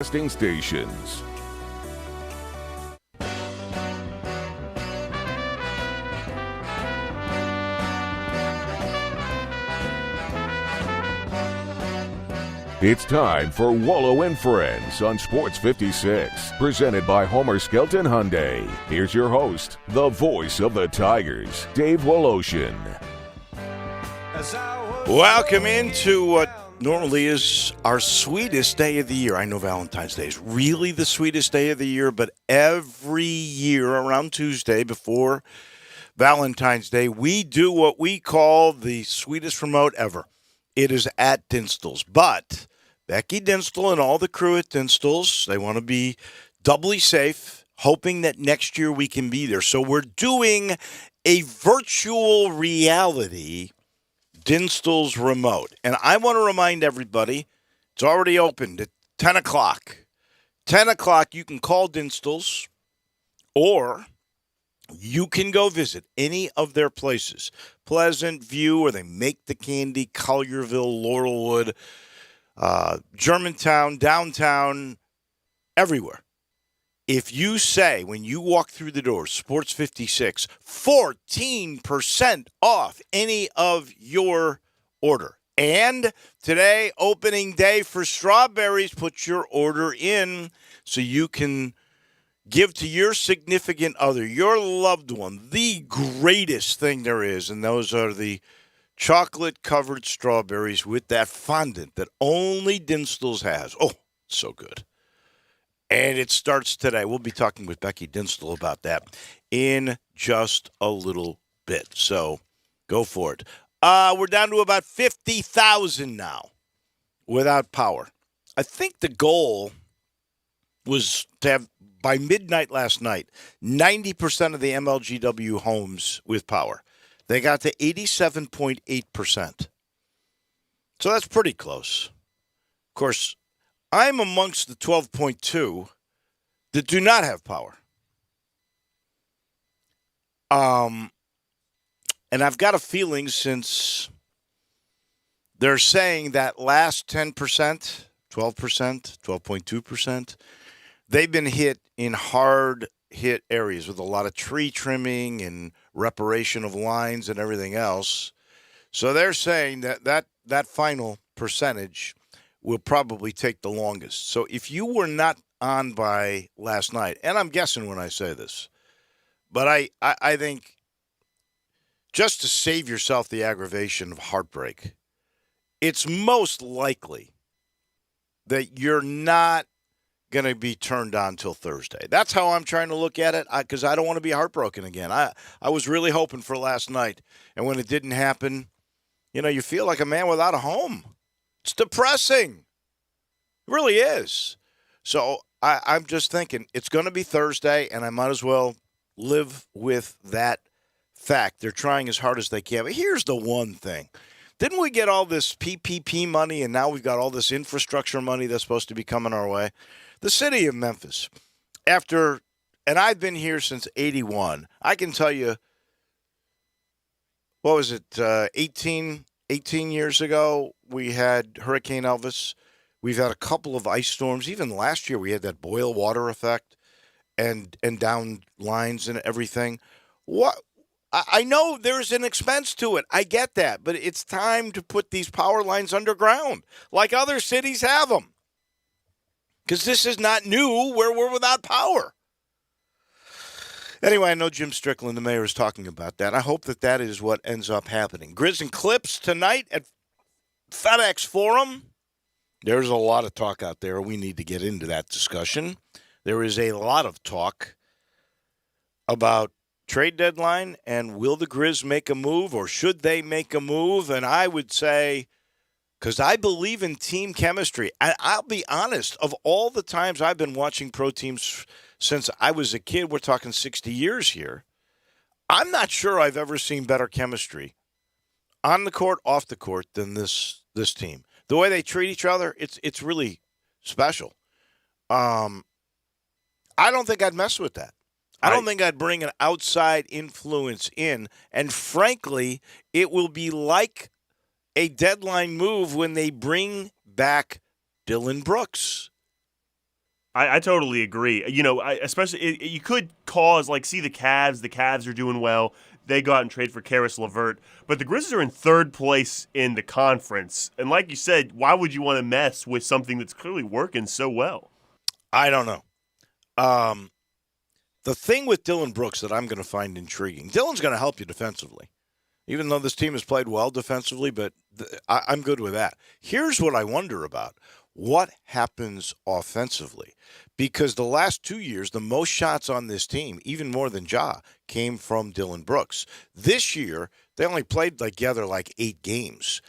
Broadcasting stations. It's time for Wallow and Friends on Sports 56, presented by Homer Skelton Hyundai. Here's your host, the voice of the Tigers, Dave Woloshin. Welcome into what normally is our sweetest day of the year. I know Valentine's Day is really the sweetest day of the year, but every year around Tuesday before Valentine's Day, we do what we call the sweetest remote ever. It is at Dinstall's, but Becky Dinstall and all the crew at Dinstall's, they want to be doubly safe, hoping that next year we can be there. So we're doing a virtual reality Dinstall's remote. And I want to remind everybody, it's already opened at 10 o'clock. 10 o'clock, you can call Dinstall's, or you can go visit any of their places. Pleasant View, where they make the candy, Collierville, Laurelwood, Germantown, downtown, everywhere. If you say, when you walk through the doors, Sports 56, 14% off any of your order. And today, opening day for strawberries, put your order in so you can give to your significant other, your loved one, the greatest thing there is, and those are the chocolate-covered strawberries with that fondant that only Dinstall's has. Oh, so good. And it starts today. We'll be talking with Becky Dinstall about that in just a little bit. So go for it. We're down to about 50,000 now without power. I think the goal was to have, by midnight last night, 90% of the MLGW homes with power. They got to 87.8%. So that's pretty close. Of course, I'm amongst the 12.2 that do not have power. And I've got a feeling, since they're saying that last 10%, 12%, 12.2%, they've been hit in hard hit areas with a lot of tree trimming and reparation of lines and everything else. So they're saying that final percentage will probably take the longest. So if you were not on by last night, and I'm guessing when I say this, but I think just to save yourself the aggravation of heartbreak, it's most likely that you're not going to be turned on till Thursday. That's how I'm trying to look at it, because I don't want to be heartbroken again. I was really hoping for last night, and when it didn't happen, you feel like a man without a home. It's depressing. It really is. So I'm just thinking it's going to be Thursday, and I might as well live with that fact. They're trying as hard as they can. But here's the one thing. Didn't we get all this PPP money, and now we've got all this infrastructure money that's supposed to be coming our way? The city of Memphis, and I've been here since 81, I can tell you, what was it, 18 years ago, we had Hurricane Elvis. We've had a couple of ice storms. Even last year, we had that boil water effect and down lines and everything. What? I know there's an expense to it. I get that. But it's time to put these power lines underground like other cities have them. Because this is not new where we're without power. Anyway, I know Jim Strickland, the mayor, is talking about that. I hope that is what ends up happening. Grizz and Clips tonight at FedEx Forum. There's a lot of talk out there. We need to get into that discussion. There is a lot of talk about trade deadline and will the Grizz make a move, or should they make a move? And I would say, because I believe in team chemistry, and I'll be honest, of all the times I've been watching pro teams since I was a kid, we're talking 60 years here, I'm not sure I've ever seen better chemistry on the court, off the court than this team. The way they treat each other, it's really special. I don't think I'd mess with that. I don't think I'd bring an outside influence in. And frankly, it will be like a deadline move when they bring back Dylan Brooks. I totally agree. Especially you could cause see the Cavs. The Cavs are doing well. They go out and trade for Karis LeVert, but the Grizzlies are in third place in the conference. And like you said, why would you want to mess with something that's clearly working so well? I don't know. The thing with Dylan Brooks that I'm going to find intriguing, Dylan's going to help you defensively, even though this team has played well defensively, but I'm good with that. Here's what I wonder about. What happens offensively? Because the last 2 years, the most shots on this team, even more than Ja, came from Dylan Brooks. This year, they only played together 8 games.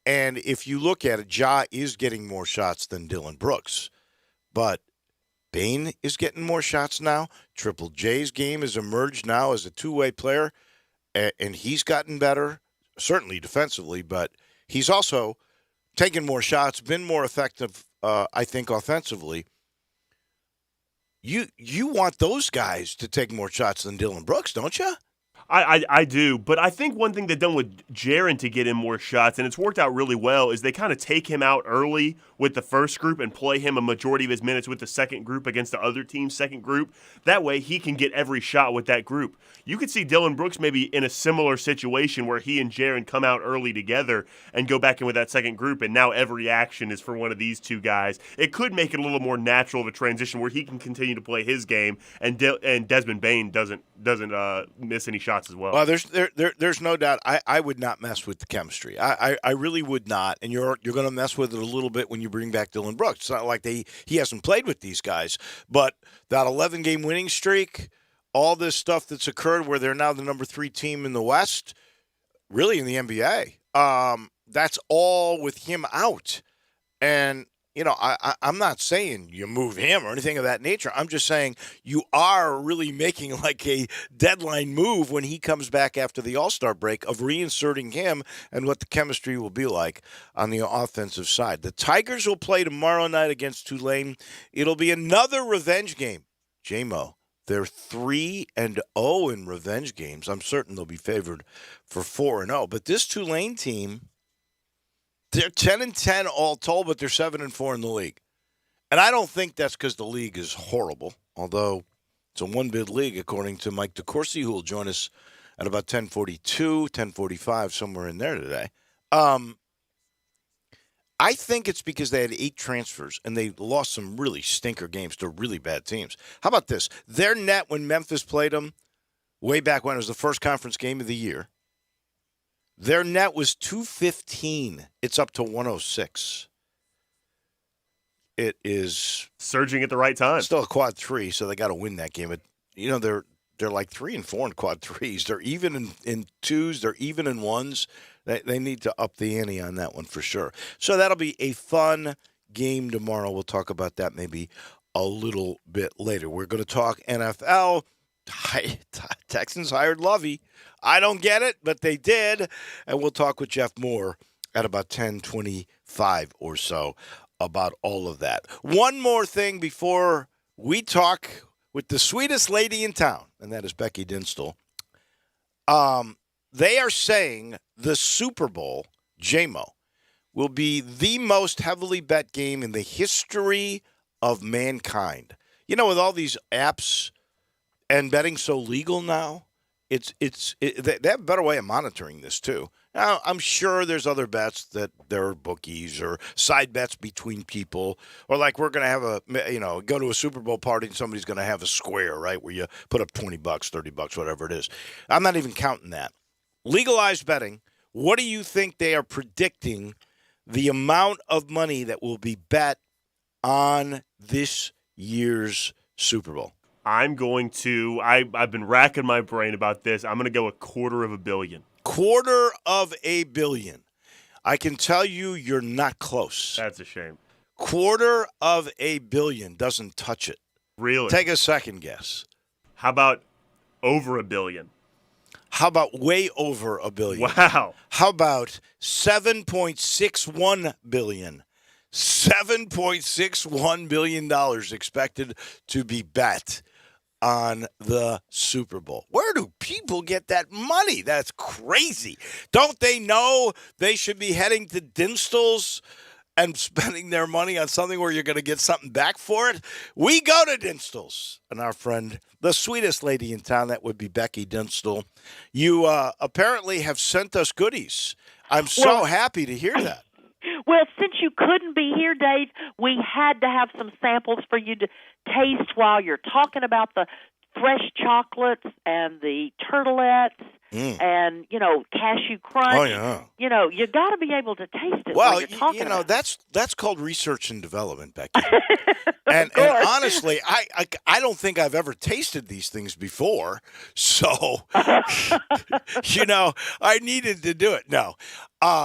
And if you look at it, Ja is getting more shots than Dylan Brooks. But Bane is getting more shots now. Triple J's game has emerged now as a two-way player, and he's gotten better, certainly defensively, but he's also taken more shots, been more effective, I think, offensively. You want those guys to take more shots than Dylan Brooks, don't you? I do, but I think one thing they've done with Jaren to get him more shots, and it's worked out really well, is they kind of take him out early with the first group and play him a majority of his minutes with the second group against the other team's second group. That way, he can get every shot with that group. You could see Dylan Brooks maybe in a similar situation where he and Jaren come out early together and go back in with that second group, and now every action is for one of these two guys. It could make it a little more natural of a transition where he can continue to play his game, and Desmond Bane doesn't miss any shots as well. Well, there's no doubt. I would not mess with the chemistry. I really would not. And you're going to mess with it a little bit when you bring back Dylan Brooks. It's not like he hasn't played with these guys, but that 11-game winning streak, all this stuff that's occurred where they're now the number 3 team in the West, really in the NBA. That's all with him out. And I'm not saying you move him or anything of that nature. I'm just saying you are really making a deadline move when he comes back after the All-Star break of reinserting him and what the chemistry will be like on the offensive side. The Tigers will play tomorrow night against Tulane. It'll be another revenge game. J-Mo, they're 3-0 in revenge games. I'm certain they'll be favored for 4-0. But this Tulane team, they're 10-10 all told, but they're 7-4 in the league. And I don't think that's because the league is horrible, although it's a one-bid league, according to Mike DeCourcy, who will join us at about 10:42, 10:45, somewhere in there today. I think it's because they had 8 transfers, and they lost some really stinker games to really bad teams. How about this? Their net when Memphis played them, way back when it was the first conference game of the year, their net was 215. It's up to 106. It is surging at the right time. Still a quad 3, so they got to win that game. But they're 3-4 in quad 3s. They're even in 2s. They're even in 1s. They need to up the ante on that one for sure. So that'll be a fun game tomorrow. We'll talk about that maybe a little bit later. We're going to talk NFL. Texans hired Lovey. I don't get it, but they did. And we'll talk with Jeff Moore at about 10:25 or so about all of that. One more thing before we talk with the sweetest lady in town, and that is Becky Dinstall. They are saying the Super Bowl, J-Mo, will be the most heavily bet game in the history of mankind. With all these apps and betting so legal now, they have a better way of monitoring this too. Now, I'm sure there's other bets that there are bookies or side bets between people, or we're going to have go to a Super Bowl party and somebody's going to have a square, right, where you put up $20, $30, whatever it is. I'm not even counting that. Legalized betting, what do you think they are predicting the amount of money that will be bet on this year's Super Bowl? I'm going to, I've been racking my brain about this. I'm going to go $250 million. $250 million. I can tell you're not close. That's a shame. $250 million doesn't touch it. Really? Take a second guess. How about over $1 billion? How about way over $1 billion? Wow. How about $7.61 billion? $7.61 billion expected to be bet on the Super Bowl. Where do people get that money? That's crazy. Don't they know they should be heading to Dinstall's and spending their money on something where you're going to get something back for it, we go to Dinstall's. And our friend, the sweetest lady in town, that would be Becky Dinstall. You apparently have sent us goodies. I'm so happy to hear that. Well, since you couldn't be here, Dave, we had to have some samples for you to taste while you're talking about the fresh chocolates and the turtlettes and, cashew crunch. Oh, yeah. You got to be able to taste it Well, while you're talking about it. that's called research and development, Becky. and honestly, I don't think I've ever tasted these things before. So, I needed to do it. No,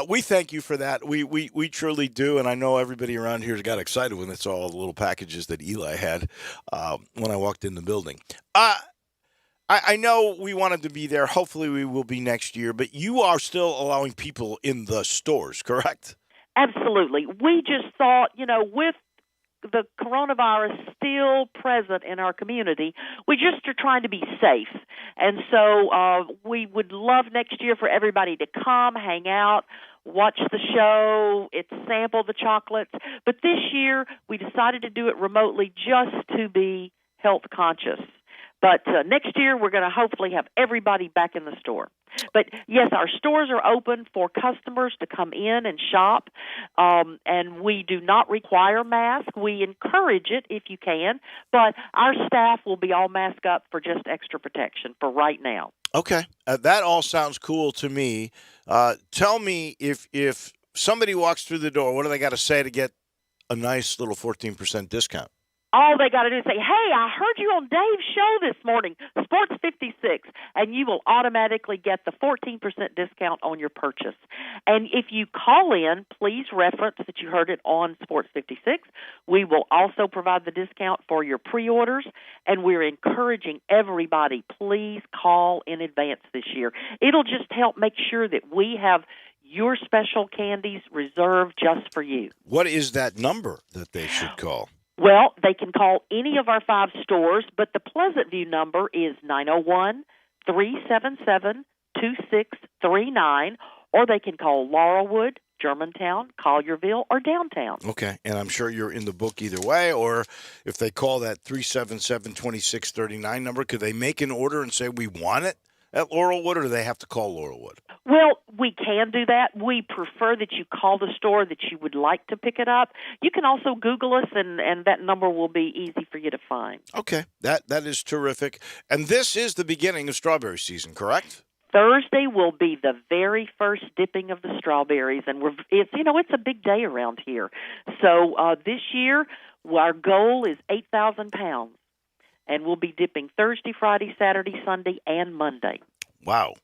we thank you for that. We truly do. And I know everybody around here got excited when they saw all the little packages that Eli had when I walked in the building. I know we wanted to be there. Hopefully we will be next year. But you are still allowing people in the stores, correct? Absolutely. We just thought, with the coronavirus still present in our community, we just are trying to be safe. And so we would love next year for everybody to come, hang out, watch the show, sample the chocolates. But this year we decided to do it remotely just to be health conscious. But next year, we're going to hopefully have everybody back in the store. But, yes, our stores are open for customers to come in and shop, and we do not require masks. We encourage it if you can, but our staff will be all masked up for just extra protection for right now. Okay. That all sounds cool to me. Tell me, if somebody walks through the door, what do they got to say to get a nice little 14% discount? All they got to do is say, hey, I heard you on Dave's show this morning, Sports 56, and you will automatically get the 14% discount on your purchase. And if you call in, please reference that you heard it on Sports 56. We will also provide the discount for your pre-orders, and we're encouraging everybody, please call in advance this year. It'll just help make sure that we have your special candies reserved just for you. What is that number that they should call? Well, they can call any of our 5 stores, but the Pleasant View number is 901-377-2639, or they can call Laurelwood, Germantown, Collierville, or downtown. Okay, and I'm sure you're in the book either way, or if they call that 377-2639 number, could they make an order and say, we want it at Laurelwood, or do they have to call Laurelwood? Well, we can do that. We prefer that you call the store that you would like to pick it up. You can also Google us, and that number will be easy for you to find. Okay, that is terrific. And this is the beginning of strawberry season, correct? Thursday will be the very first dipping of the strawberries, and it's a big day around here. So this year, our goal is 8,000 pounds, and we'll be dipping Thursday, Friday, Saturday, Sunday, and Monday. Wow.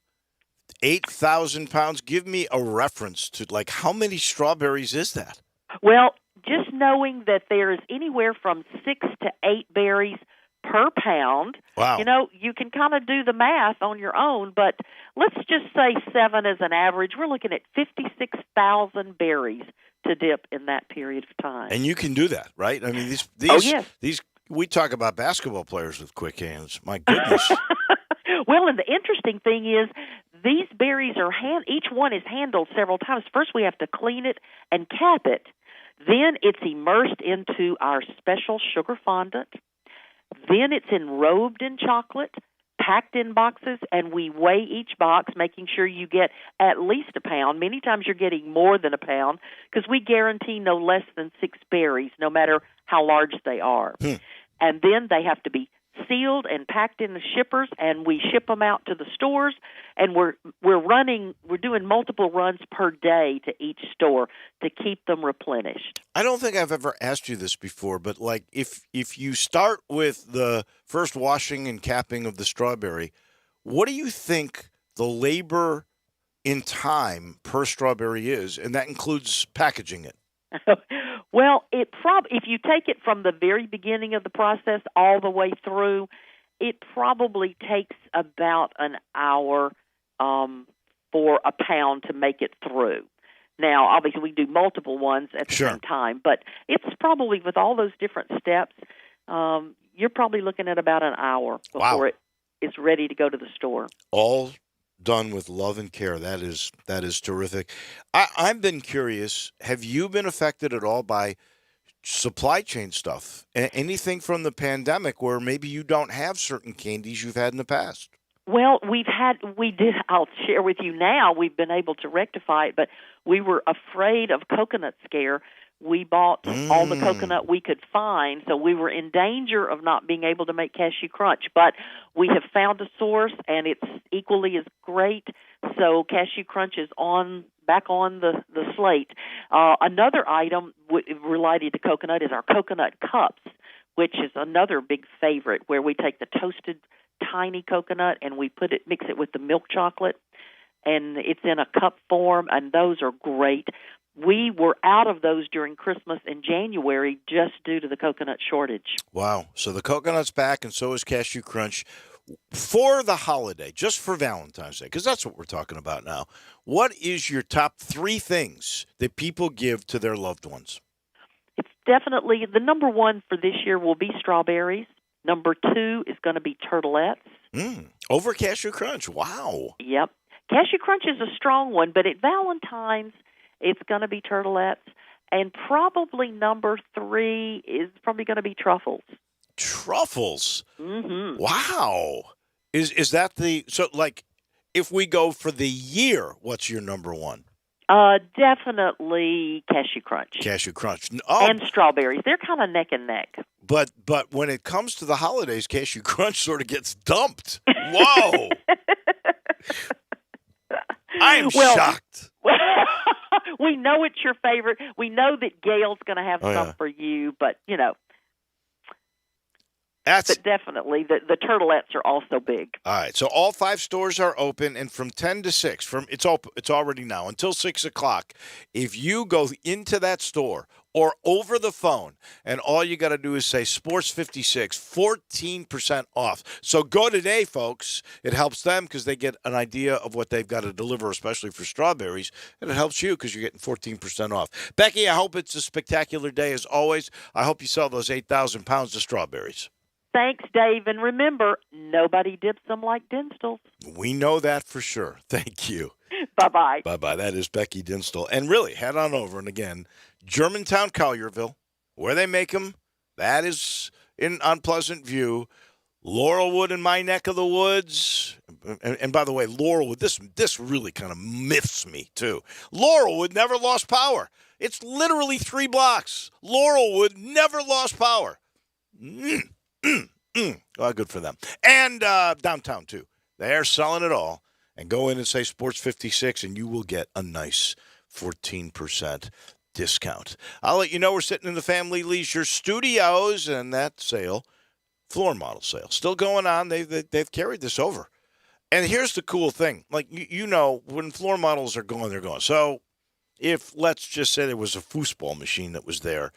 8,000 pounds. Give me a reference to, how many strawberries is that? Well, just knowing that there's anywhere from 6 to 8 berries per pound. Wow. You can kind of do the math on your own, but let's just say 7 as an average. We're looking at 56,000 berries to dip in that period of time. And you can do that, right? I mean, these we talk about basketball players with quick hands. My goodness. Well, and the interesting thing is these berries are each one is handled several times. First, we have to clean it and cap it. Then it's immersed into our special sugar fondant. Then it's enrobed in chocolate, packed in boxes, and we weigh each box, making sure you get at least a pound. Many times you're getting more than a pound because we guarantee no less than 6 berries, no matter how large they are. And then they have to be sealed and packed in the shippers, and we ship them out to the stores. And we're doing multiple runs per day to each store to keep them replenished. I don't think I've ever asked you this before, but if you start with the first washing and capping of the strawberry, what do you think the labor in time per strawberry is? And that includes packaging it. Well, if you take it from the very beginning of the process all the way through, it probably takes about an hour for a pound to make it through. Now, obviously, we do multiple ones at the same time, but it's probably, with all those different steps, you're probably looking at about an hour before it is ready to go to the store. All done with love and care. That is terrific. I've been curious. Have you been affected at all by supply chain stuff? Anything from the pandemic where maybe you don't have certain candies you've had in the past? Well, I'll share with you now, we've been able to rectify it, but we were afraid of coconut scare. We bought all the coconut we could find, so we were in danger of not being able to make Cashew Crunch. But we have found a source, and it's equally as great. So Cashew Crunch is back on the slate. Another item related to coconut is our coconut cups, which is another big favorite, where we take the toasted tiny coconut and we mix it with the milk chocolate, and it's in a cup form, and those are great. We were out of those during Christmas and January just due to the coconut shortage. Wow. So the coconut's back, and so is Cashew Crunch. For the holiday, just for Valentine's Day, because that's what we're talking about now, what is your top 3 things that people give to their loved ones? It's definitely, the number 1 for this year will be strawberries. Number 2 is going to be turtlettes. Over Cashew Crunch. Wow. Yep. Cashew Crunch is a strong one, but at Valentine's, it's going to be turtlettes. And probably number 3 is probably going to be truffles. Truffles? Mm-hmm. Wow. Is that so like, if we go for the year, what's your number 1? Definitely Cashew Crunch. Cashew Crunch. And strawberries. They're kind of neck and neck. But when it comes to the holidays, Cashew Crunch sort of gets dumped. Whoa. I'm shocked. We know it's your favorite. We know that Gail's going to have some for you, but, but definitely the turtlettes are also big. All right, so all 5 stores are open, and from 10 to 6, it's already now, until 6 o'clock, if you go into that store or over the phone, and all you got to do is say Sports 56, 14% off. So go today, folks. It helps them because they get an idea of what they've got to deliver, especially for strawberries, and it helps you because you're getting 14% off. Becky, I hope it's a spectacular day as always. I hope you sell those 8,000 pounds of strawberries. Thanks, Dave. And remember, nobody dips them like Dinstall's. We know that for sure. Thank you. Bye-bye. Bye-bye. That is Becky Dinstall. And really, head on over. And again, Germantown, Collierville, where they make them, that is on Pleasant View. Laurelwood in my neck of the woods. And by the way, Laurelwood, this really kind of miffs me, too. Laurelwood never lost power. It's literally 3 blocks. Laurelwood never lost power. Oh, good for them. And downtown, too. They're selling it all. And go in and say Sports 56, and you will get a nice 14% discount. I'll let you know we're sitting in the Family Leisure Studios, and that sale, floor model sale, still going on. They've carried this over. And here's the cool thing. Like, when floor models are going, they're going. So if, let's just say there was a foosball machine that was there,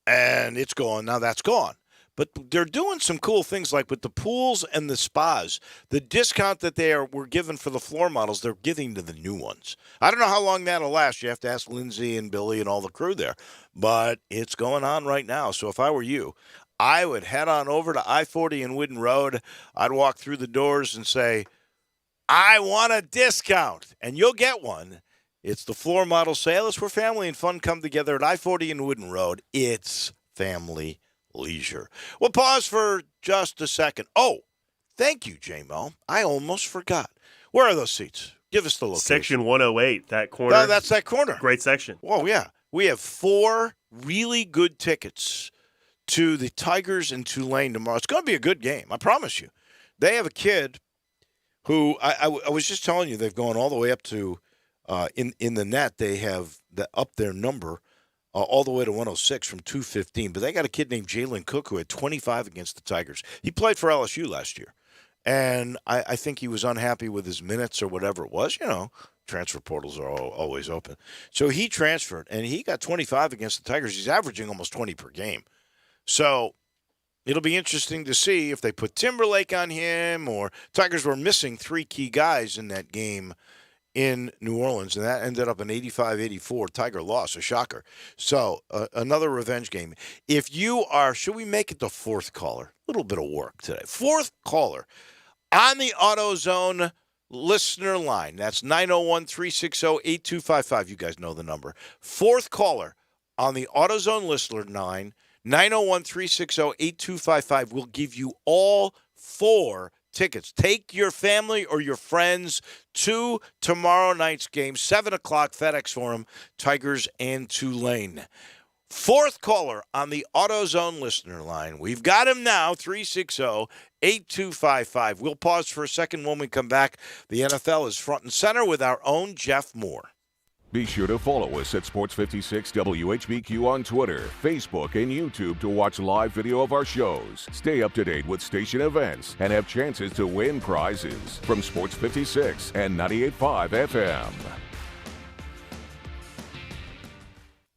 and it's gone, now that's gone. But they're doing some cool things like with the pools and the spas. The discount that were given for the floor models, they're giving to the new ones. I don't know how long that'll last. You have to ask Lindsay and Billy and all the crew there. But it's going on right now. So if I were you, I would head on over to I-40 and Whidden Road. I'd walk through the doors and say, I want a discount. And you'll get one. It's the floor model sale. It's where family and fun come together at I-40 and Whidden Road. It's family leisure. We'll pause for just a second. Oh, thank you, J-Mo. I almost forgot. Where are those seats? Give us the location. Section 108, that corner. That's that corner. Great section. Oh, yeah. We have 4 really good tickets to the Tigers and Tulane tomorrow. It's going to be a good game, I promise you. They have a kid who, I was just telling you, they've gone all the way up to, in the net, they have up their number all the way to 106 from 215. But they got a kid named Jalen Cook who had 25 against the Tigers. He played for LSU last year. And I think he was unhappy with his minutes or whatever it was. Transfer portals are always open. So he transferred, and he got 25 against the Tigers. He's averaging almost 20 per game. So it'll be interesting to see if they put Timberlake on him, or Tigers were missing 3 key guys in that game in New Orleans, and that ended up an 85-84 Tiger loss, a shocker. So another revenge game. If you are, should we make it the 4th caller? A little bit of work today. 4th caller on the AutoZone listener line. That's 901-360-8255. You guys know the number. Fourth caller on the AutoZone listener line, 901-360-8255, will give you all 4 tickets. Take your family or your friends to tomorrow night's game, 7 o'clock, FedEx Forum, Tigers and Tulane. Fourth caller on the AutoZone listener line. We've got him now, 360-8255. We'll pause for a second. When we come back, the NFL is front and center with our own Jeff Moore. Be sure to follow us at Sports 56 WHBQ on Twitter, Facebook, and YouTube to watch live video of our shows. Stay up to date with station events and have chances to win prizes from Sports 56 and 98.5 FM.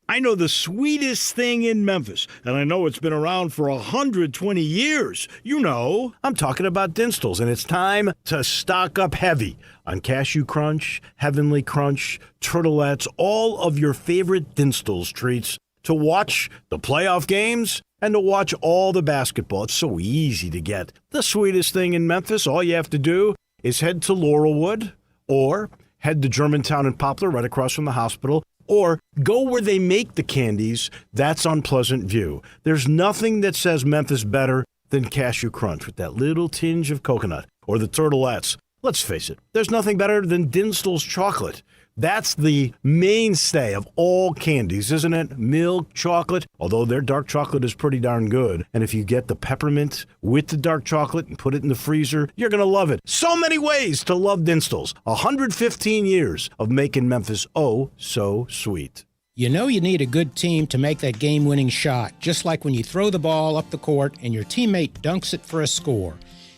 I know the sweetest thing in Memphis, and I know it's been around for 120 years. You know, I'm talking about Dinstall's, and it's time to stock up heavy on Cashew Crunch, Heavenly Crunch, Turtlettes, all of your favorite Dinstall's treats to watch the playoff games and to watch all the basketball. It's so easy to get. The sweetest thing in Memphis, all you have to do is head to Laurelwood or head to Germantown and Poplar right across from the hospital, or go where they make the candies. That's on Pleasant View. There's nothing that says Memphis better than Cashew Crunch with that little tinge of coconut, or the Turtlettes. Let's face it, there's nothing better than Dinstall's chocolate. That's the mainstay of all candies, isn't it? Milk chocolate, although their dark chocolate is pretty darn good. And if you get the peppermint with the dark chocolate and put it in the freezer, you're going to love it. So many ways to love Dinstall's. 115 years of making Memphis oh so sweet. You know you need a good team to make that game-winning shot, just like when you throw the ball up the court and your teammate dunks it for a score.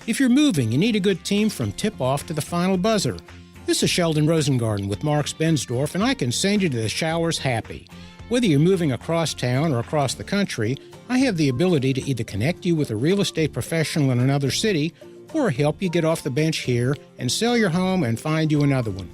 If you're moving, you need a good team from tip-off to the final buzzer. This is Sheldon Rosengarten with Marks Bensdorf, and I can send you to the showers happy. Whether you're moving across town or across the country, I have the ability to either connect you with a real estate professional in another city or help you get off the bench here and sell your home and find you another one.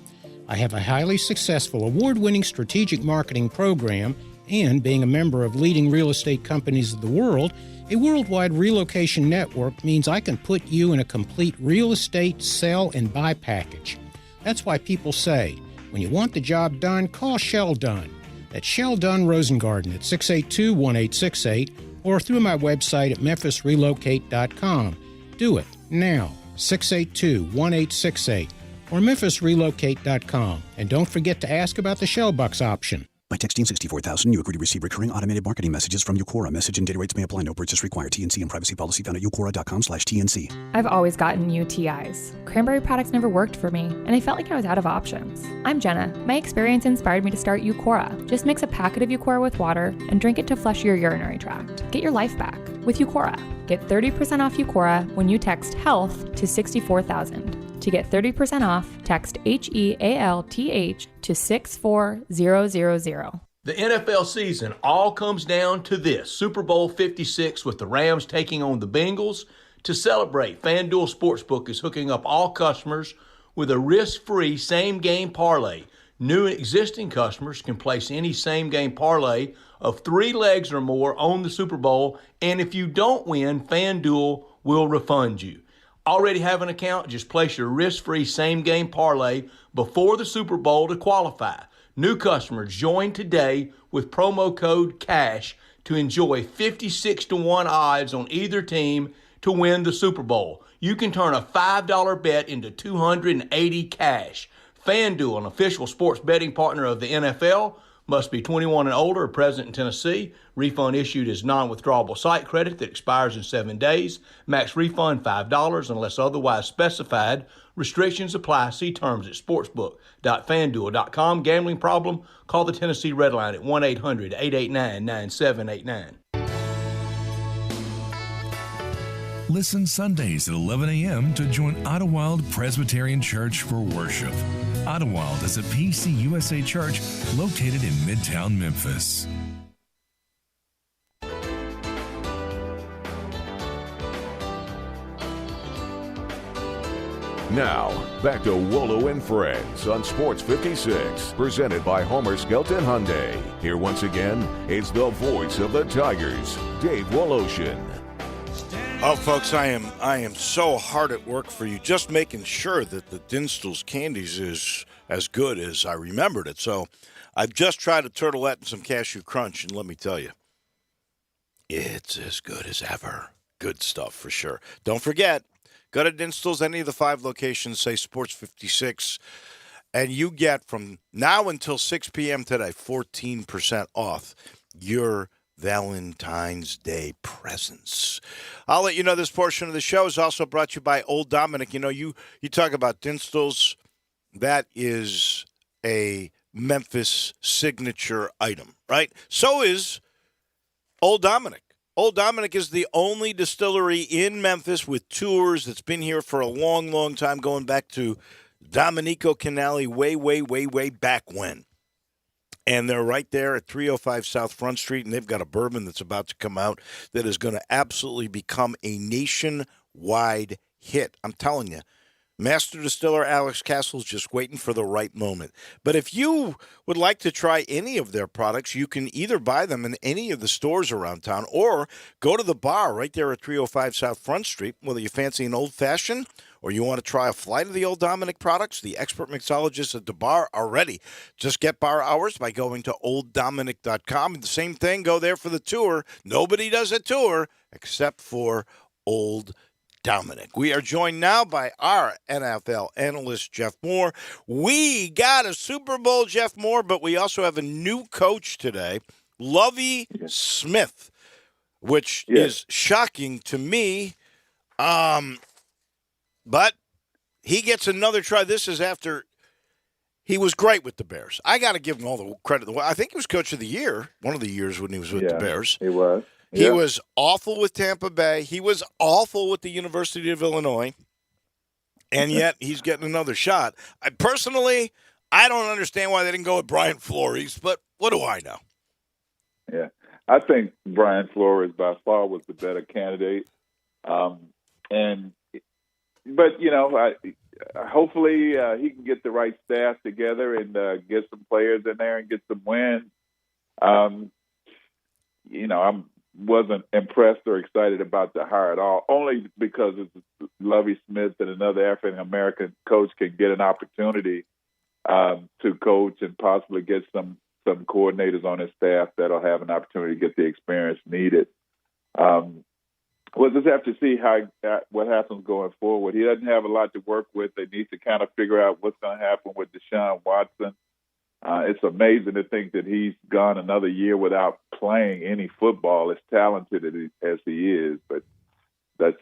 I have a highly successful, award-winning strategic marketing program, and being a member of leading real estate companies of the world, a worldwide relocation network means I can put you in a complete real estate sell and buy package. That's why people say, when you want the job done, call Shell Dunn. That's Shell Dunn Rosengarten at 682-1868 or through my website at memphisrelocate.com. Do it now, 682-1868 or memphisrelocate.com. And don't forget to ask about the Shell Bucks option. By texting 64,000, you agree to receive recurring automated marketing messages from Eucora. Message and data rates may apply. No purchase required. TNC and privacy policy found at eucora.com/TNC. I've always gotten UTIs. Cranberry products never worked for me, and I felt like I was out of options. I'm Jenna. My experience inspired me to start Eucora. Just mix a packet of Eucora with water and drink it to flush your urinary tract. Get your life back with Eucora. Get 30% off Eucora when you text HEALTH to 64,000. To get 30% off, text HEALTH to 64000. The NFL season all comes down to this: Super Bowl 56 with the Rams taking on the Bengals. To celebrate, FanDuel Sportsbook is hooking up all customers with a risk-free same-game parlay. New and existing customers can place any same-game parlay of 3 legs or more on the Super Bowl, and if you don't win, FanDuel will refund you. Already have an account? Just place your risk-free same-game parlay before the Super Bowl to qualify. New customers join today with promo code CASH to enjoy 56-1 odds on either team to win the Super Bowl. You can turn a $5 bet into $280 cash. FanDuel, an official sports betting partner of the NFL, must be 21 and older, present in Tennessee. Refund issued as non-withdrawable site credit that expires in 7 days. Max refund $5 unless otherwise specified. Restrictions apply. See terms at sportsbook.fanduel.com. Gambling problem? Call the Tennessee Red Line at 1-800-889-9789. Listen Sundays at 11 a.m. to join Idlewild Presbyterian Church for worship. Idlewild is a PCUSA church located in Midtown Memphis. Now, back to Wolo and Friends on Sports 56, presented by Homer Skelton Hyundai. Here once again is the voice of the Tigers, Dave Woloshin. Oh, folks, I am so hard at work for you, just making sure that the Dinstall's Candies is as good as I remembered it. So I've just tried a turtlet and some cashew crunch, and let me tell you, it's as good as ever. Good stuff for sure. Don't forget, go to Dinstall's, any of the 5 locations, say Sports 56, and you get from now until 6 p.m. today 14% off your Valentine's Day presents. I'll let you know this portion of the show is also brought to you by Old Dominick. You know, you talk about Dinstall's. That is a Memphis signature item, right? So is Old Dominick. Old Dominick is the only distillery in Memphis with tours that's been here for a long, long time, going back to Domenico Canali way back when. And they're right there at 305 South Front Street, and they've got a bourbon that's about to come out that is going to absolutely become a nationwide hit. I'm telling you, Master Distiller Alex Castle's just waiting for the right moment. But if you would like to try any of their products, you can either buy them in any of the stores around town or go to the bar right there at 305 South Front Street, whether you fancy an old-fashioned or you want to try a flight of the Old Dominick products. The expert mixologists at the bar are ready. Just get bar hours by going to olddominick.com. The same thing, go there for the tour. Nobody does a tour except for Old Dominick. We are joined now by our NFL analyst, Jeff Moore. We got a Super Bowl, Jeff Moore, but we also have a new coach today, Lovie Smith, which is shocking to me. But he gets another try. This is after he was great with the Bears. I got to give him all the credit. I think he was coach of the year, one of the years when he was with the Bears. He was. He was awful with Tampa Bay. He was awful with the University of Illinois. And yet he's getting another shot. I don't understand why they didn't go with Brian Flores, but what do I know? Yeah. I think Brian Flores by far was the better candidate. But, you know, hopefully he can get the right staff together and get some players in there and get some wins. You know, I wasn't impressed or excited about the hire at all, only because it's Lovie Smith and another African-American coach can get an opportunity to coach and possibly get some coordinators on his staff that'll have an opportunity to get the experience needed. We'll just have to see what happens going forward. He doesn't have a lot to work with. They need to kind of figure out what's going to happen with Deshaun Watson. It's amazing to think that he's gone another year without playing any football, as talented as he is. But that's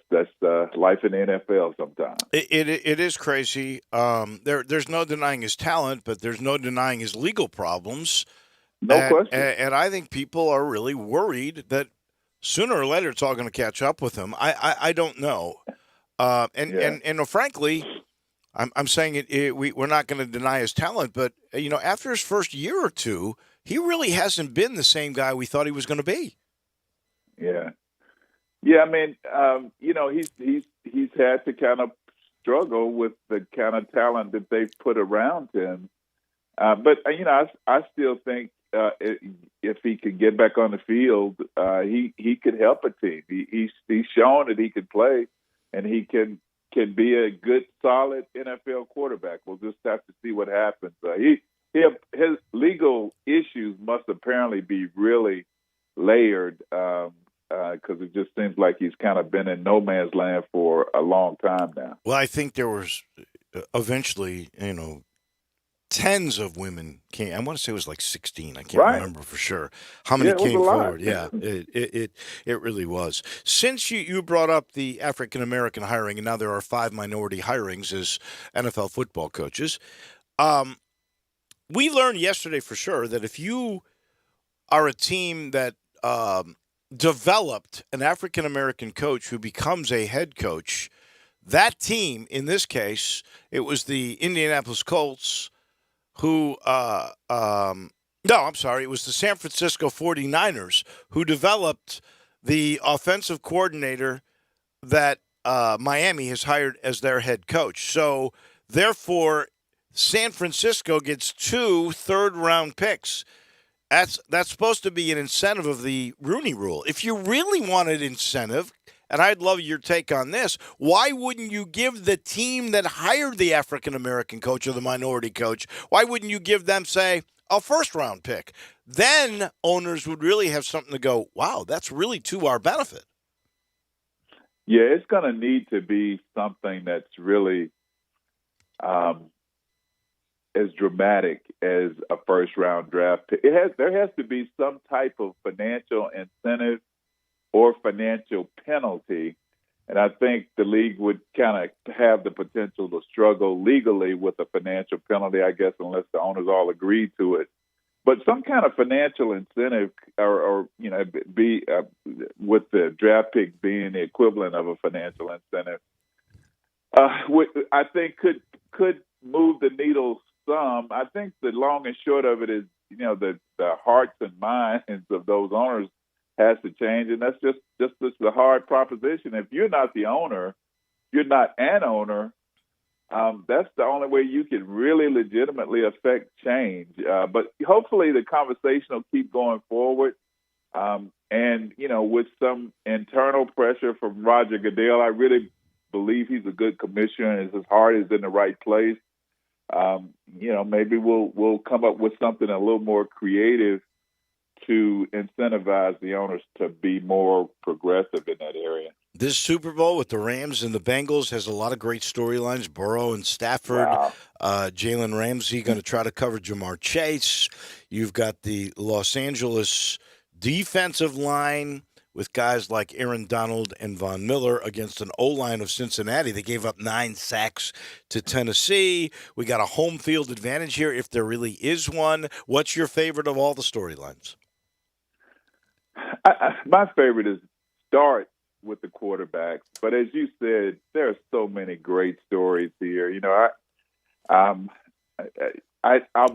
life in the NFL sometimes. It is crazy. There's no denying his talent, but there's no denying his legal problems. No question. And I think people are really worried that sooner or later it's all going to catch up with him. I don't know. And frankly, I'm saying we're not going to deny his talent, but you know, after his first year or two, he really hasn't been the same guy we thought he was going to be. Yeah. I mean, you know, he's had to kind of struggle with the kind of talent that they've put around him. But you know, I still think if he could get back on the field, he could help a team. He's shown that he could play, and he can be a good, solid NFL quarterback. We'll just have to see what happens. His legal issues must apparently be really layered because it just seems like he's kind of been in no man's land for a long time now. Well, I think there was eventually, you know, tens of women came. I want to say it was like 16. I can't remember for sure how many came forward. Yeah, it really was. Since you brought up the African American hiring, and now there are 5 minority hirings as NFL football coaches, we learned yesterday for sure that if you are a team that developed an African American coach who becomes a head coach, that team, in this case, it was the Indianapolis Colts. It was the San Francisco 49ers who developed the offensive coordinator that Miami has hired as their head coach. So, therefore, San Francisco gets 2 third-round picks. That's supposed to be an incentive of the Rooney Rule. If you really wanted incentive, and I'd love your take on this, why wouldn't you give the team that hired the African-American coach or the minority coach, why wouldn't you give them, say, a first-round pick? Then owners would really have something to go, wow, that's really to our benefit. Yeah, it's going to need to be something that's really as dramatic as a first-round draft pick. There has to be some type of financial incentive or financial penalty, and I think the league would kind of have the potential to struggle legally with a financial penalty, I guess, unless the owners all agree to it. But some kind of financial incentive, or be with the draft pick being the equivalent of a financial incentive, I think could move the needle some. I think the long and short of it is, the hearts and minds of those owners has to change, and that's just the hard proposition. If you're not the owner, you're not an owner. That's the only way you can really legitimately affect change. But hopefully the conversation will keep going forward. And, with some internal pressure from Roger Goodell, I really believe he's a good commissioner and his heart is in the right place. Maybe we'll come up with something a little more creative to incentivize the owners to be more progressive in that area. This Super Bowl with the Rams and the Bengals has a lot of great storylines. Burrow and Stafford, Wow. Jalen Ramsey going to try to cover Jamar Chase. You've got the Los Angeles defensive line with guys like Aaron Donald and Von Miller against an O-line of Cincinnati. They gave up 9 sacks to Tennessee. We got a home field advantage here if there really is one. What's your favorite of all the storylines? My favorite is start with the quarterbacks, but as you said, there are so many great stories here. I'll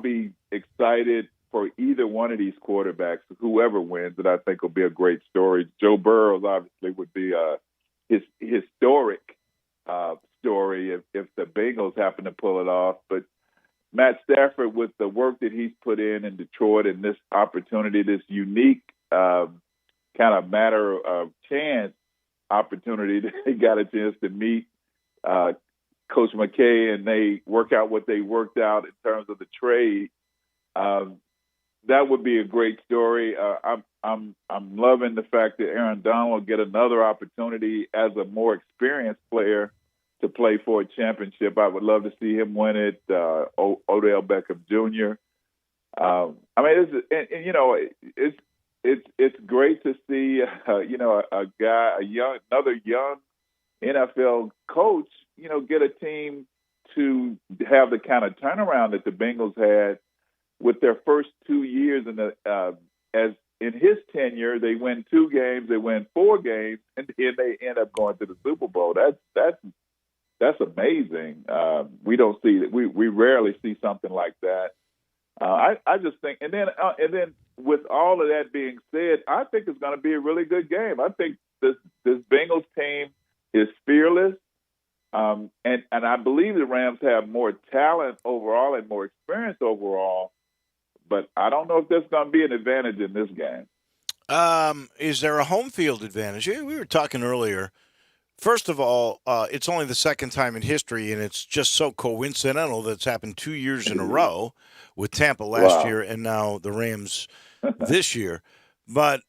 be excited for either one of these quarterbacks, whoever wins, that I think will be a great story. Joe Burrow obviously would be his historic story if the Bengals happen to pull it off. But Matt Stafford, with the work that he's put in Detroit and this opportunity, this unique kind of matter of chance opportunity that he got a chance to meet Coach McKay and they work out what they worked out in terms of the trade. That would be a great story. I'm loving the fact that Aaron Donald will get another opportunity as a more experienced player to play for a championship. I would love to see him win it. Odell Beckham Jr. It's great to see another young NFL coach get a team to have the kind of turnaround that the Bengals had with their first 2 years as in his tenure. They win 2 games, they win 4 games, and then they end up going to the Super Bowl. That's amazing. We don't see that. We rarely see something like that. I just think, and then with all of that being said, I think it's going to be a really good game. I think this Bengals team is fearless, and I believe the Rams have more talent overall and more experience overall. But I don't know if there's going to be an advantage in this game. Is there a home field advantage? We were talking earlier. First of all, it's only the second time in history, and it's just so coincidental that it's happened 2 years in a row with Tampa last year and now the Rams this year. But,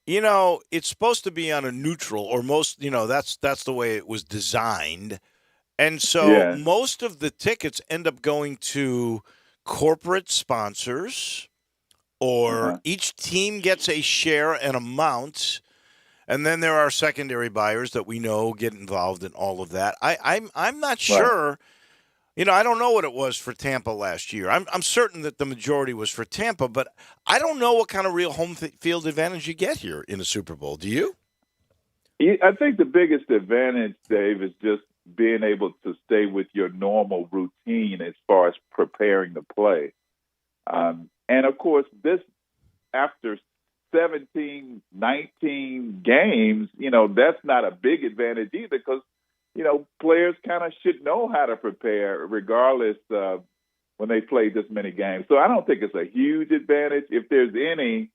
it's supposed to be on a neutral, or most, that's the way it was designed. And so most of the tickets end up going to corporate sponsors, or each team gets a share and amount. And then there are secondary buyers that we know get involved in all of that. I'm not sure. I don't know what it was for Tampa last year. I'm certain that the majority was for Tampa, but I don't know what kind of real home field advantage you get here in a Super Bowl. Do you? I think the biggest advantage, Dave, is just being able to stay with your normal routine as far as preparing to play. And, of course, this after 17, 19 games, that's not a big advantage either because, players kind of should know how to prepare regardless when they play this many games. So I don't think it's a huge advantage. If there's any,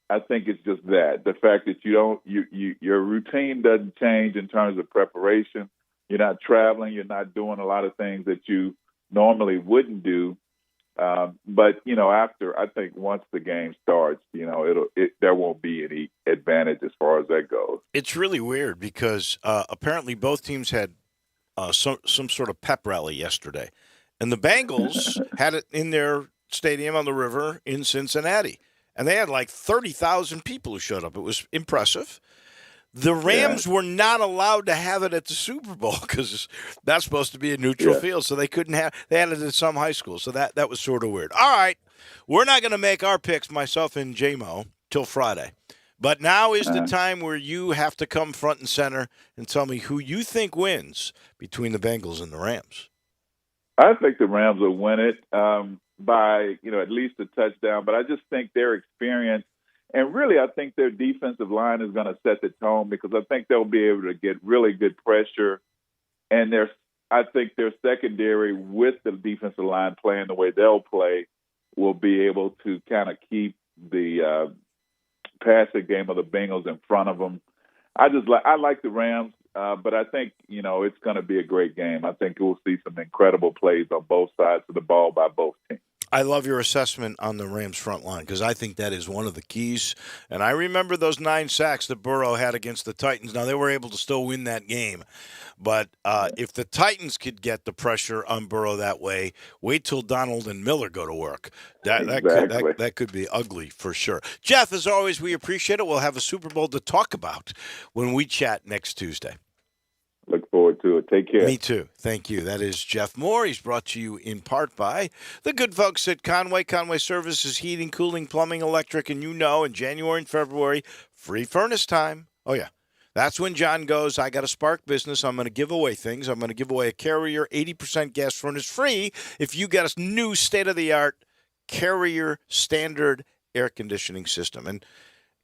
I think it's just that the fact that your routine doesn't change in terms of preparation. You're not traveling. You're not doing a lot of things that you normally wouldn't do. But after, I think once the game starts, there won't be any advantage as far as that goes. It's really weird because apparently both teams had some sort of pep rally yesterday, and the Bengals had it in their stadium on the river in Cincinnati, and they had like 30,000 people who showed up. It was impressive. The Rams were not allowed to have it at the Super Bowl because that's supposed to be a neutral field, so they couldn't have. They had it at some high school, so that was sort of weird. All right, we're not going to make our picks, myself and J-Mo, till Friday. But now is the time where you have to come front and center and tell me who you think wins between the Bengals and the Rams. I think the Rams will win it by at least a touchdown, but I just think their experience. And really, I think their defensive line is going to set the tone because I think they'll be able to get really good pressure. And I think their secondary, with the defensive line playing the way they'll play, will be able to kind of keep the passing game of the Bengals in front of them. I like the Rams, but I think it's going to be a great game. I think we'll see some incredible plays on both sides of the ball by both teams. I love your assessment on the Rams front line because I think that is one of the keys. And I remember those 9 sacks that Burrow had against the Titans. Now, they were able to still win that game. But if the Titans could get the pressure on Burrow that way, wait till Donald and Miller go to work. That could be ugly for sure. Jeff, as always, we appreciate it. We'll have a Super Bowl to talk about when we chat next Tuesday. Look forward to it. Take care. Me too. Thank you. That is Jeff Moore. He's brought to you in part by the good folks at Conway. Conway Services, heating, cooling, plumbing, electric, and in January and February, free furnace time. Oh, yeah. That's when John goes, I got a spark business. I'm going to give away things. I'm going to give away a Carrier 80% gas furnace free if you get a new state-of-the-art Carrier standard air conditioning system. And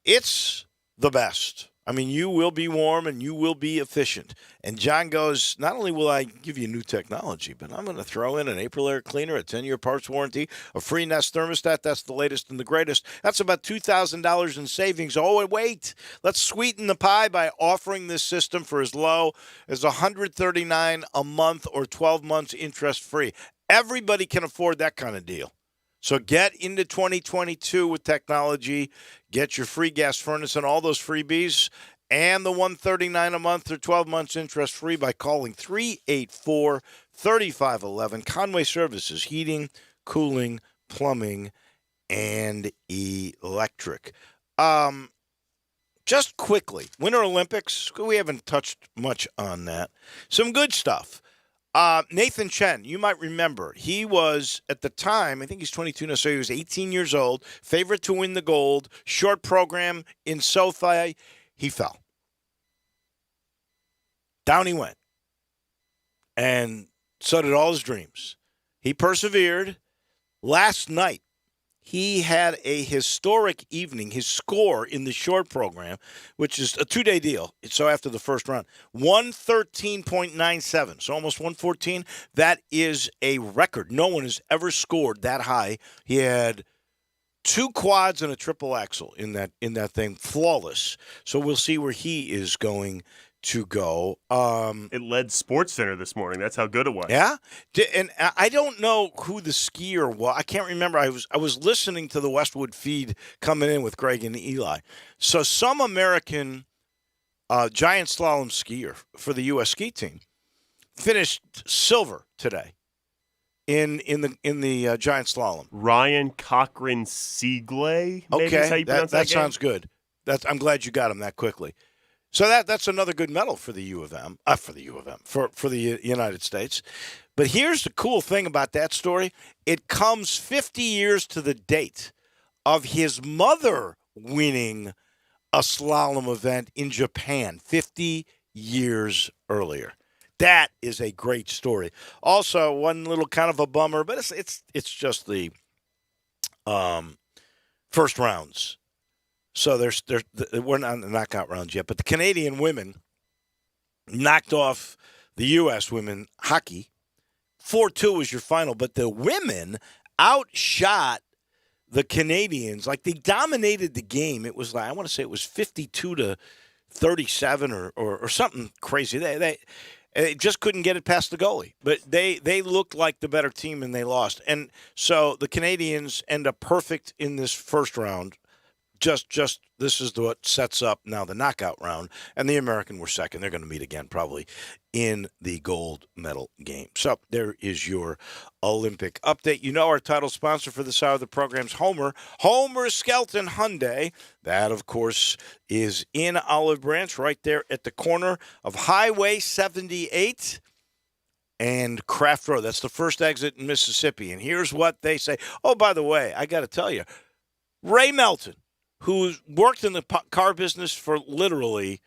it's the best. I mean, you will be warm and you will be efficient. And John goes, not only will I give you new technology, but I'm going to throw in an April air cleaner, a 10-year parts warranty, a free Nest thermostat. That's the latest and the greatest. That's about $2,000 in savings. Oh, wait. Let's sweeten the pie by offering this system for as low as $139 a month or 12 months interest free. Everybody can afford that kind of deal. So get into 2022 with technology. Get your free gas furnace and all those freebies and the $139 a month or 12 months interest free by calling 384-3511. Conway Services, heating, cooling, plumbing, and electric. Just quickly, Winter Olympics, we haven't touched much on that. Some good stuff. Nathan Chen, you might remember, he was, at the time, I think he's 22 now, so he was 18 years old, favorite to win the gold, short program in SoFi. He fell. Down he went. And so did all his dreams. He persevered. Last night, he had a historic evening. His score in the short program, which is a 2-day deal, so after the first round, 113.97, so almost 114. That is a record. No one has ever scored that high. He had 2 quads and a triple axel in that thing, flawless. So we'll see where he is going to go. It led SportsCenter this morning. That's how good it was. Yeah, and I don't know who the skier was. I can't remember. I was listening to the Westwood feed coming in with Greg and Eli. So some American giant slalom skier for the U.S. ski team finished silver today in the giant slalom. Ryan Cochran Siegle. Okay, that sounds good. I'm glad you got him that quickly. So that's another good medal for the U of M, for the United States. But here's the cool thing about that story. It comes 50 years to the date of his mother winning a slalom event in Japan 50 years earlier. That is a great story. Also, one little kind of a bummer, but it's just the first rounds. So we're not in the knockout rounds yet, but the Canadian women knocked off the U.S. women hockey. 4-2 was your final, but the women outshot the Canadians, like they dominated the game. It was like, I want to say it was 52-37 or something crazy. They just couldn't get it past the goalie. But they looked like the better team and they lost. And so the Canadians end up perfect in this first round. Just this is what sets up now the knockout round, and the American were second. They're going to meet again probably in the gold medal game. So there is your Olympic update. You know our title sponsor for this hour of the program is Homer Skelton Hyundai. That, of course, is in Olive Branch, right there at the corner of Highway 78 and Craft Road. That's the first exit in Mississippi. And here's what they say. Oh, by the way, I got to tell you, Ray Melton, who worked in the car business for literally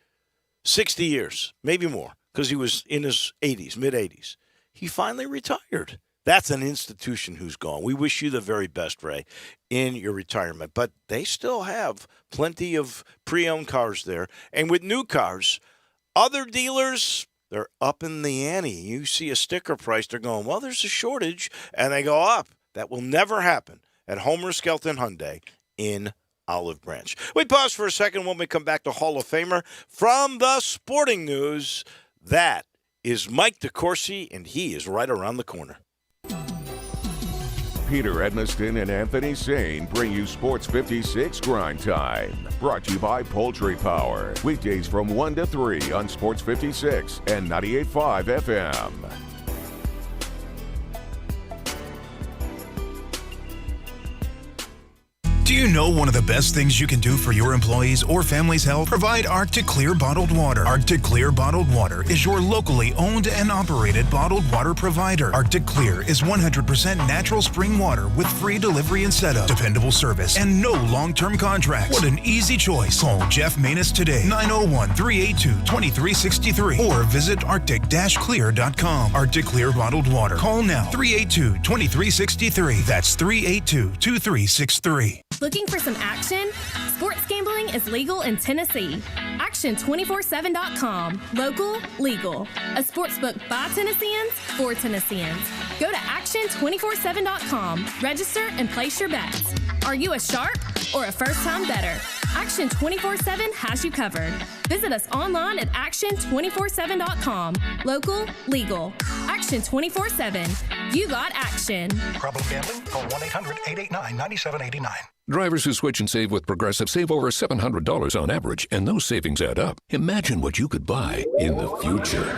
60 years, maybe more, because he was in his 80s, mid-80s. He finally retired. That's an institution who's gone. We wish you the very best, Ray, in your retirement. But they still have plenty of pre-owned cars there. And with new cars, other dealers, they're up in the ante. You see a sticker price, they're going, well, there's a shortage, and they go up. That will never happen at Homer Skelton Hyundai in Olive Branch. We pause for a second when we come back to Hall of Famer from the Sporting News. That is Mike DeCourcy, and he is right around the corner. Peter Edmiston and Anthony Sane bring you Sports 56 Grind Time. Brought to you by Poultry Power. Weekdays from 1 to 3 on Sports 56 and 98.5 FM. Do you know one of the best things you can do for your employees or family's health? Provide Arctic Clear bottled water. Arctic Clear bottled water is your locally owned and operated bottled water provider. Arctic Clear is 100% natural spring water with free delivery and setup, dependable service, and no long-term contracts. What an easy choice. Call Jeff Manus today, 901-382-2363, or visit arctic-clear.com. Arctic Clear bottled water. Call now, 382-2363. That's 382-2363. Looking for some action? Sports gambling is legal in Tennessee. Action247.com. Local, legal. A sportsbook by Tennesseans, for Tennesseans. Go to Action247.com. Register and place your bets. Are you a sharp or a first-time bettor? Action 24/7 has you covered. Visit us online at Action247.com. Local, legal. Action 24/7. You got action. Problem gambling? Call 1-800-889-9789. Drivers who switch and save with Progressive save over $700 on average, and those savings add up. Imagine what you could buy in the future.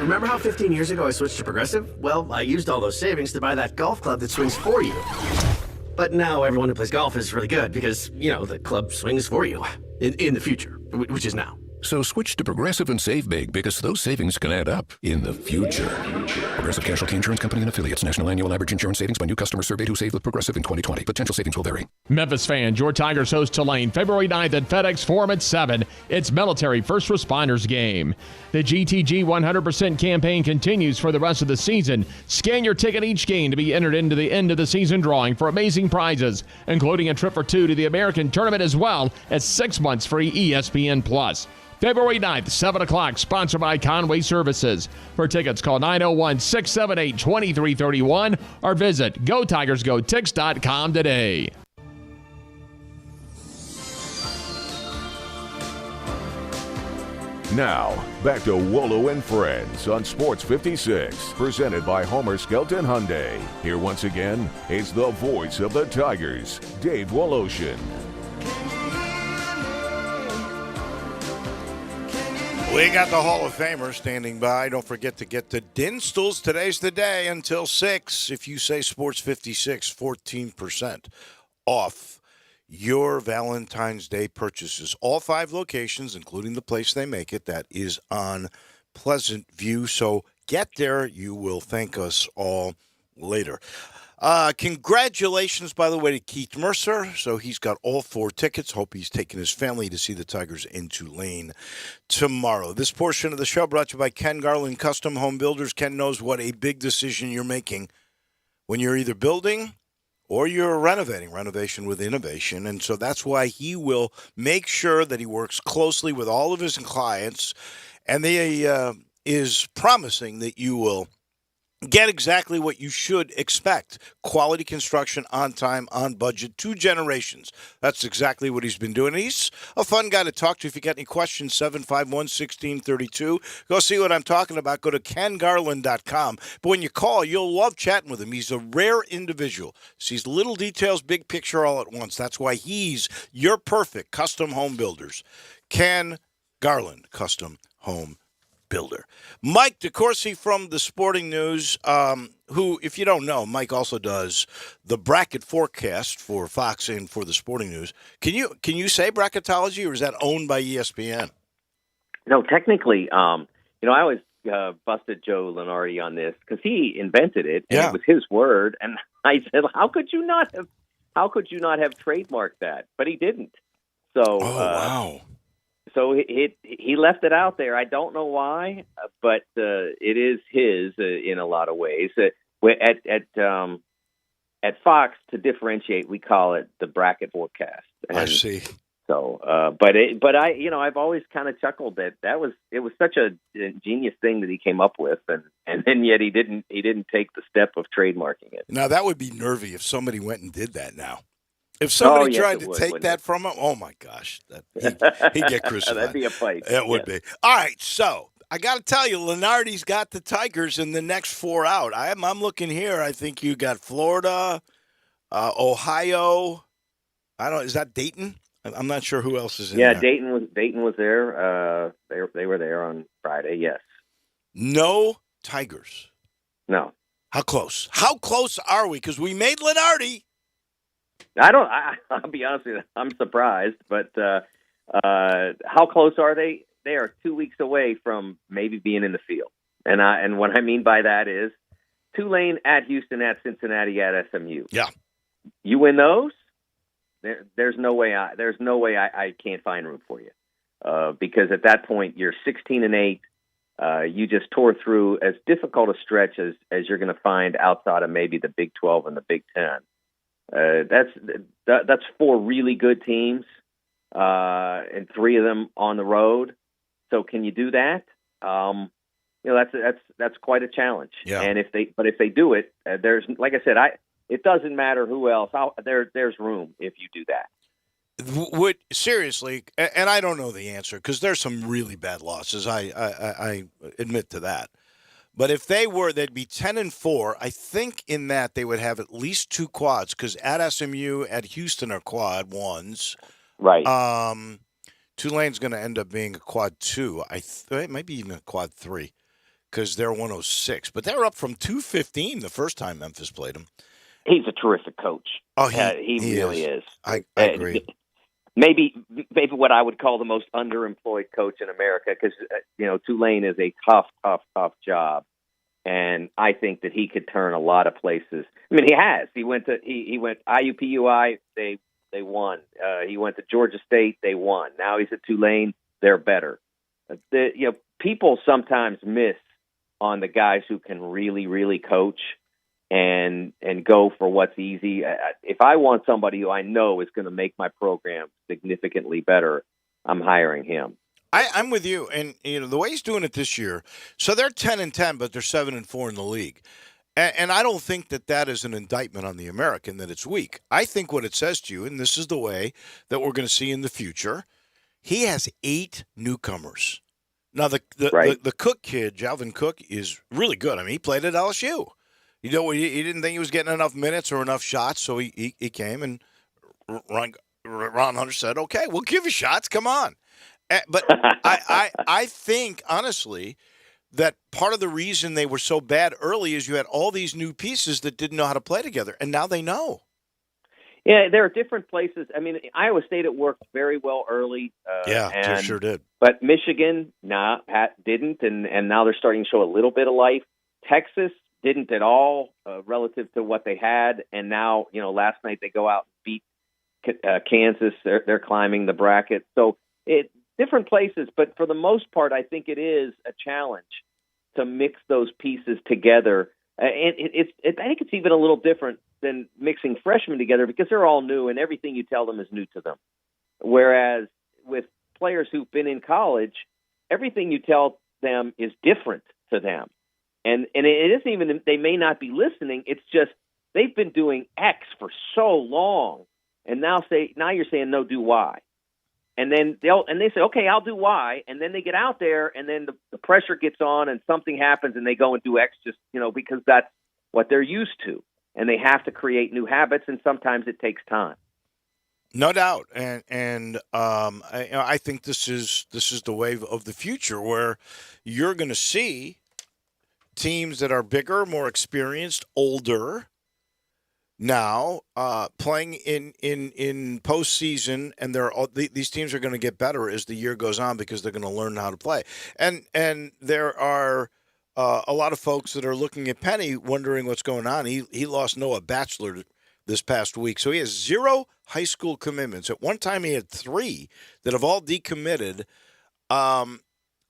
Remember how 15 years ago I switched to Progressive? Well, I used all those savings to buy that golf club that swings for you. But now everyone who plays golf is really good because, the club swings for you in the future, which is now. So switch to Progressive and save big because those savings can add up in the future. Progressive Casualty Insurance Company and Affiliates. National annual average insurance savings by new customers surveyed who saved with Progressive in 2020. Potential savings will vary. Memphis fans, your Tigers host Tulane February 9th at FedEx Forum at 7. It's Military First Responders Game. The GTG 100% campaign continues for the rest of the season. Scan your ticket each game to be entered into the end of the season drawing for amazing prizes, including a trip for two to the American Tournament as well as 6 months free ESPN+. February 9th, 7 o'clock, sponsored by Conway Services. For tickets, call 901-678-2331 or visit GoTigersGoTix.com today. Now, back to Wolo and Friends on Sports 56, presented by Homer Skelton Hyundai. Here once again is the voice of the Tigers, Dave Woloshin. We got the Hall of Famer standing by. Don't forget to get to Dinstall's. Today's the day until 6. If you say Sports 56, 14% off your Valentine's Day purchases. All 5 locations, including the place they make it, that is on Pleasant View. So get there. You will thank us all later. Congratulations, by the way, to Keith Mercer. So he's got all 4 tickets. Hope he's taking his family to see the Tigers in Tulane tomorrow. This portion of the show brought to you by Ken Garland Custom Home Builders. Ken knows what a big decision you're making when you're either building or you're renovating. Renovation with innovation. And so that's why he will make sure that he works closely with all of his clients. And they is promising that you will Get exactly what you should expect. Quality construction, on time, on budget, 2 generations. That's exactly what he's been doing. He's a fun guy to talk to. If you got any questions, 751-1632. Go see what I'm talking about. Go to kengarland.com. But when you call, you'll love chatting with him. He's a rare individual. Sees little details, big picture all at once. That's why he's your perfect custom home builders. Ken Garland, Custom Home Builder. Mike DeCourcy from the Sporting News, who, if you don't know, Mike also does the bracket forecast for Fox and for the Sporting News. Can you say bracketology, or is that owned by ESPN? No, technically, I always busted Joe Lunardi on this because he invented it, and it was his word. And I said, how could you not have trademarked that? But he didn't. So, wow. So he left it out there. I don't know why, but it is his in a lot of ways. At Fox, to differentiate, we call it the bracket forecast. And I see. So, I've always kind of chuckled that it was such a genius thing that he came up with, and then yet he didn't take the step of trademarking it. Now that would be nervy if somebody went and did that now. If somebody tried to take that from him, oh my gosh, he'd get crucified. That'd be a fight. It would be. All right, so I got to tell you, Lunardi's got the Tigers in the next 4 out. I'm looking here. I think you got Florida, Ohio. Is that Dayton? I'm not sure who else is in there. Yeah, Dayton was there. They were there on Friday. Yes. No Tigers. No. How close? How close are we? Because we made Lunardi. I'll be honest with you. I'm surprised, but how close are they? They are 2 weeks away from maybe being in the field. And what I mean by that is Tulane at Houston, at Cincinnati, at SMU. Yeah. You win those, there's no way I can't find room for you. Because at that point you're 16-8. You just tore through as difficult a stretch as you're going to find outside of maybe the Big 12 and the Big 10. That's 4 really good teams, and 3 of them on the road. So can you do that? That's quite a challenge. Yeah. And if they do it, there's, like I said, it doesn't matter who else. There's room if you do that. Seriously, and I don't know the answer because there's some really bad losses. I admit to that. But if they'd be 10-4. I think in that they would have at least 2 quads because at SMU, at Houston are quad 1s. Right. Tulane's going to end up being a quad 2. It might be even a quad 3 because they're 106. But they were up from 215 the first time Memphis played them. He's a terrific coach. Oh, he really is. I agree. Maybe what I would call the most underemployed coach in America, because Tulane is a tough job, and I think that he could turn a lot of places. I mean, he has. He went IUPUI, they won. He went to Georgia State, they won. Now he's at Tulane, they're better. People sometimes miss on the guys who can really, really coach and go for what's easy. If I want somebody who I know is going to make my program significantly better, I'm hiring him. I'm with you, and the way he's doing it this year. So they're 10-10, but they're 7-4 in the league, and I don't think that is an indictment on the American that it's weak. I think what it says to you, and this is the way that we're going to see in the future, he has 8 newcomers. Now the Cook kid, Jalvin Cook, is really good. I mean, he played at LSU. He didn't think he was getting enough minutes or enough shots, so he came, and Ron Hunter said, okay, we'll give you shots. Come on. But I think, honestly, that part of the reason they were so bad early is you had all these new pieces that didn't know how to play together, and now they know. Yeah, there are different places. I mean, Iowa State, it worked very well early. They sure did. But Michigan, didn't, and now they're starting to show a little bit of life. Texas didn't at all relative to what they had, and now, last night they go out and beat Kansas. They're climbing the bracket. So different places, but for the most part, I think it is a challenge to mix those pieces together. And I think it's even a little different than mixing freshmen together because they're all new and everything you tell them is new to them. Whereas with players who've been in college, everything you tell them is different to them. And it isn't even they may not be listening. It's just they've been doing X for so long, and now you're saying no, do Y. And then they say, okay, I'll do Y, and then they get out there, and then the pressure gets on, and something happens, and they go and do X just because that's what they're used to, and they have to create new habits, and sometimes it takes time. No doubt, and I think this is the wave of the future where you're going to see teams that are bigger, more experienced, older. Now, playing in postseason, and these teams are going to get better as the year goes on because they're going to learn how to play. And there are a lot of folks that are looking at Penny wondering what's going on. He lost Noah Batchelor this past week, so he has 0 high school commitments. At one time, he had 3 that have all decommitted.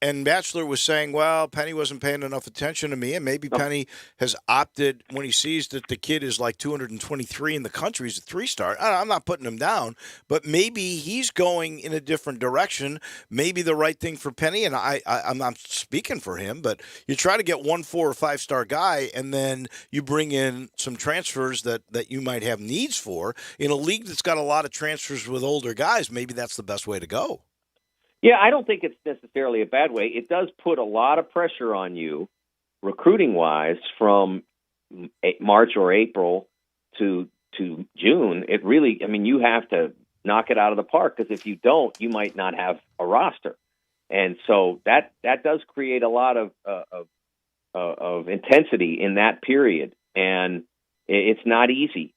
And Batchelor was saying, well, Penny wasn't paying enough attention to me, and maybe Penny has opted when he sees that the kid is like 223 in the country. He's a 3-star. I'm not putting him down, but maybe he's going in a different direction. Maybe the right thing for Penny, and I'm not speaking for him, but you try to get 1 4 or 5-star guy, and then you bring in some transfers that you might have needs for. In a league that's got a lot of transfers with older guys, maybe that's the best way to go. Yeah, I don't think it's necessarily a bad way. It does put a lot of pressure on you, recruiting-wise, from March or April to June. It really, you have to knock it out of the park, because if you don't, you might not have a roster. And so that does create a lot of intensity in that period. And it's not easy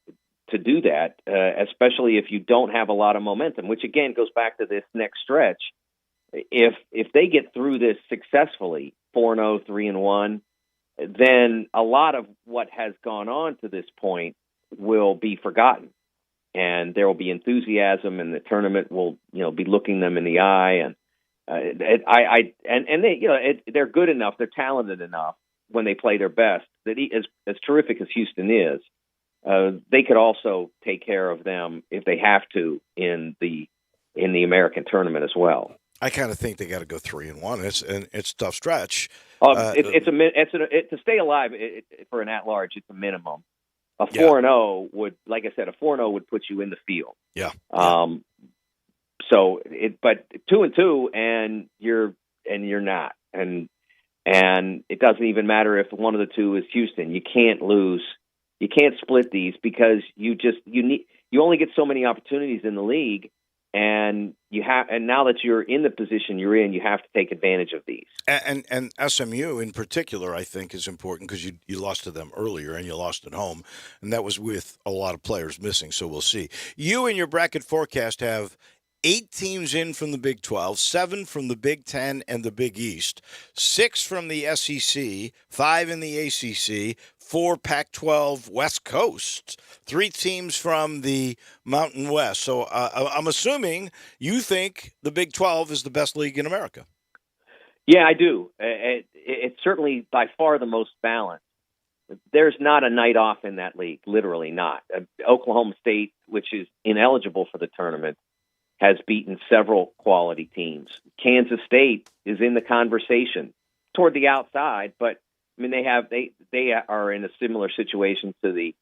to do that, especially if you don't have a lot of momentum, which, again, goes back to this next stretch. If they get through this successfully, 4-0, 3-1, then a lot of what has gone on to this point will be forgotten, and there will be enthusiasm, and the tournament will be looking them in the eye. And they're good enough, they're talented enough when they play their best that as terrific as Houston is, they could also take care of them if they have to in the American tournament as well. I kind of think they got to go 3-1. It's a tough stretch. To stay alive for an at-large. It's a minimum. A 4-0 would, like I said, a 4-0 would put you in the field. Yeah. But 2-2 and you're not, and it doesn't even matter if one of the two is Houston. You can't lose. You can't split these because you only get so many opportunities in the league. And now that you're in the position you're in, you have to take advantage of these. And SMU in particular, I think, is important because you lost to them earlier and you lost at home, and that was with a lot of players missing. So we'll see. You in your bracket forecast have 8 teams in from the Big 12, 7 from the Big 10 and the Big East, 6 from the SEC, 5 in the ACC, 4 Pac-12 West Coast, 3 teams from the Mountain West. So I'm assuming you think the Big 12 is the best league in America. Yeah, I do. It's certainly by far the most balanced. There's not a night off in that league, literally not. Oklahoma State, which is ineligible for the tournament, has beaten several quality teams. Kansas State is in the conversation toward the outside, but they are in a similar situation to the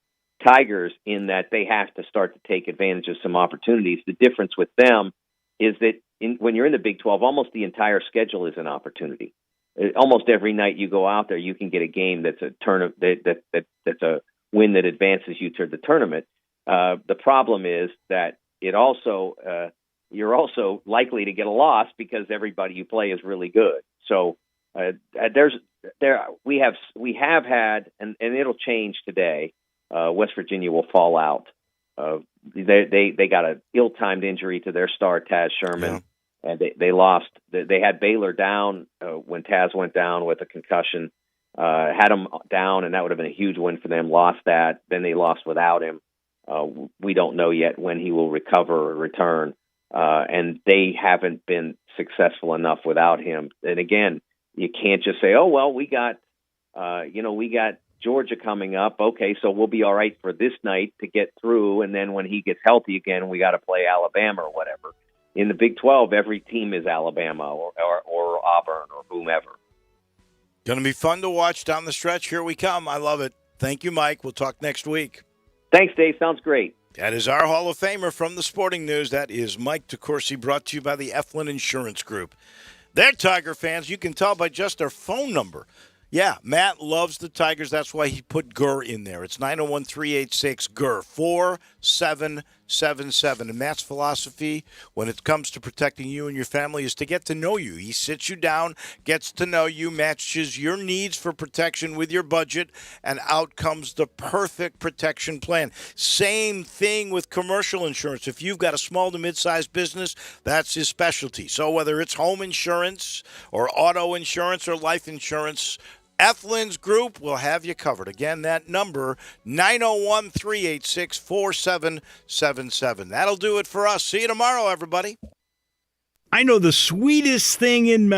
Tigers in that they have to start to take advantage of some opportunities. The difference with them is that when you're in the Big 12, almost the entire schedule is an opportunity. Almost every night you go out there, you can get a game that's a that's a win that advances you to the tournament. The problem is that it also you're also likely to get a loss because everybody you play is really good. So we have had, and it'll change today. West Virginia will fall out. They got an ill-timed injury to their star Taz Sherman, and they lost. They had Baylor down when Taz went down with a concussion. Had him down, and that would have been a huge win for them. Lost that. Then they lost without him. We don't know yet when he will recover or return. And they haven't been successful enough without him. And again, you can't just say, "Oh well, we got Georgia coming up. Okay, so we'll be all right for this night to get through, and then when he gets healthy again, we got to play Alabama or whatever." In the Big 12, every team is Alabama or Auburn or whomever. Going to be fun to watch down the stretch. Here we come. I love it. Thank you, Mike. We'll talk next week. Thanks, Dave. Sounds great. That is our Hall of Famer from the Sporting News. That is Mike DeCourcy, brought to you by the Eflin Insurance Group. They're Tiger fans. You can tell by just their phone number. Yeah, Matt loves the Tigers. That's why he put GUR in there. It's 901-386-GUR, 4777. And Matt's philosophy when it comes to protecting you and your family is to get to know you. He sits you down, gets to know you, matches your needs for protection with your budget, and out comes the perfect protection plan. Same thing with commercial insurance. If you've got a small to mid-sized business, that's his specialty. So whether it's home insurance or auto insurance or life insurance, Eflin's Group will have you covered. Again, that number, 901-386-4777. That'll do it for us. See you tomorrow, everybody. I know the sweetest thing in